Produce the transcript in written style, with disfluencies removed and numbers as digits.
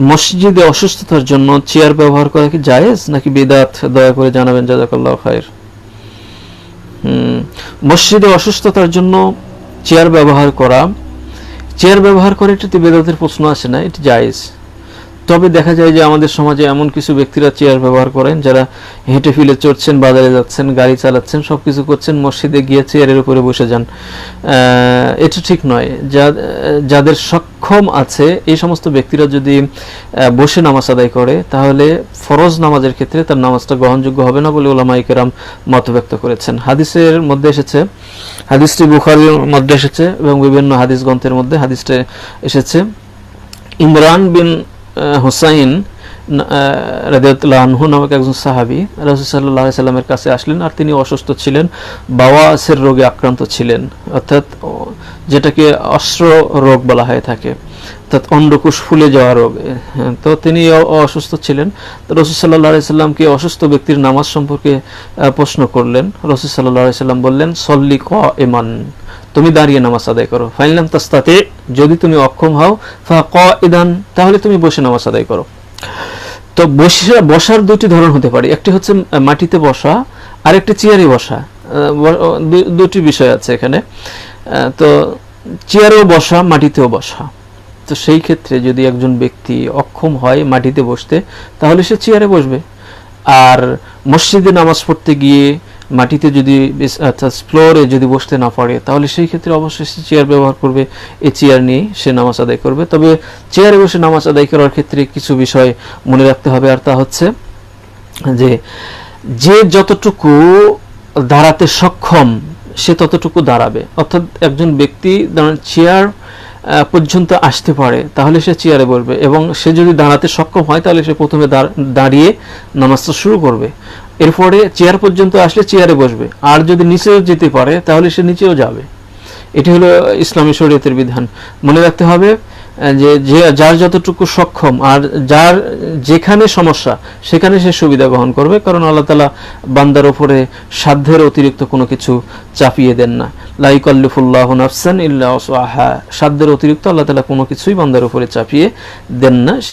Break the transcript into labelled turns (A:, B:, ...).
A: মসজিদে অসুস্থতার জন্য চেয়ার ব্যবহার করা কি জায়েজ নাকি বিদআত? দয়া করে জানাবেন, জাযাকাল্লাহু খাইর। মসজিদে অসুস্থতার জন্য চেয়ার ব্যবহার করা, চেয়ার ব্যবহার করে এটাতে বিদআতের প্রশ্ন আসে না, এটি জায়েজ। তবে দেখা যায় যে আমাদের সমাজে এমন কিছু ব্যক্তিরা চেয়ার ব্যবহার করেন যারা হেঁটে ফিরে চড়ছেন, বাজারে যাচ্ছেন, গাড়ি চালাচ্ছেন, সবকিছু করছেন, মসজিদে গিয়ে চেয়ারের উপরে বসে যান। এটা ঠিক নয়। যাদের সক্ষম আছে এই সমস্ত ব্যক্তিরা যদি বসে নামাজ আদায় করে তাহলে ফরজ নামাজের ক্ষেত্রে তার নামাজটা গ্রহণযোগ্য হবে না বলে উলামায়ে কেরাম মত ব্যক্ত করেছেন। হাদিসের মধ্যে এসেছে, হাদিসটি বুখারীর মধ্যে এসেছে এবং বিভিন্ন হাদিস গ্রন্থের মধ্যে হাদিসটা এসেছে। ইমরান বিন হুসাইন রাদিয়াল্লাহু আনহু নামক একজন সাহাবী রাসূল সাল্লাল্লাহু আলাইহি সাল্লামের কাছে আসলেন, আর তিনি অসুস্থ ছিলেন, বাওয়াসির রোগে আক্রান্ত ছিলেন, অর্থাৎ যেটাকে অশ্র রোগ বলা হয়ে থাকে, অর্থাৎ অন্ডকোষ ফুলে যাওয়া রোগ। তো তিনি অসুস্থ ছিলেন। তো রাসূল সাল্লাল্লাহু আলাইহি সাল্লাম কি অসুস্থ ব্যক্তির নামাজ সম্পর্কে প্রশ্ন করলেন। রাসূল সাল্লাল্লাহু আলাইহি সাল্লাম বললেন, সল্লি কাইমান, তুমি দাঁড়িয়ে নামাজ আদায় করো। ফাইন লাম তাস্তাতি, যদি তুমি অক্ষম হও, ফাকাইদান, তাহলে তুমি বসে নামাজ আদায় করো। তো বসার দুটি ধরন হতে পারে, একটি হচ্ছে মাটিতে বসা আর একটি চেয়ারে বসা। দুটি বিষয় আছে এখানে। তো চেয়ারেও বসা, মাটিতেও বসা। তো সেই ক্ষেত্রে যদি একজন ব্যক্তি অক্ষম হয় মাটিতে বসতে, তাহলে সে চেয়ারে বসবে। আর মসজিদে নামাজ পড়তে গিয়ে মাটিতে যদি অর্থাৎ ফ্লোরে যদি বসতে না পারে, তাহলে সেই ক্ষেত্রে অবশ্যই সে চেয়ার ব্যবহার করবে। এই চেয়ার নিয়ে সে নামাজ আদায় করবে। তবে চেয়ারে বসে নামাজ আদায় করার ক্ষেত্রে কিছু বিষয় মনে রাখতে হবে, আর তা হচ্ছে যে যতটুকু দাঁড়াতে সক্ষম সে ততটুকু দাঁড়াবে। অর্থাৎ একজন ব্যক্তি চেয়ার পর্যন্ত আসতে পারে তাহলে সে চেয়ারে বসবে, এবং সে যদি দাঁড়াতে সক্ষম হয় তাহলে সে প্রথমে দাঁড়িয়ে নামাজটা শুরু করবে। এরপরে চেয়ার পর্যন্ত আসলে চেয়ারে বসবে, আর যদি নিচেও যেতে পারে তাহলে সে নিচেও যাবে। এটি হলো ইসলামী শরীয়তের বিধান। মনে রাখতে হবে যে যার যতটুকু সক্ষম আর যার যেখানে সমস্যা সেখানে সে সুবিধা গ্রহণ করবে, কারণ আল্লাহ তাআলা বান্দার উপরে সাধ্যের অতিরিক্ত কোনো কিছু চাপিয়ে দেন না। লা ইউকাল্লিফুল্লাহু নাফসান ইল্লা উসআহা, সাধ্যের অতিরিক্ত আল্লাহ তাআলা কোনো কিছুই বান্দার উপরে চাপিয়ে দেন না।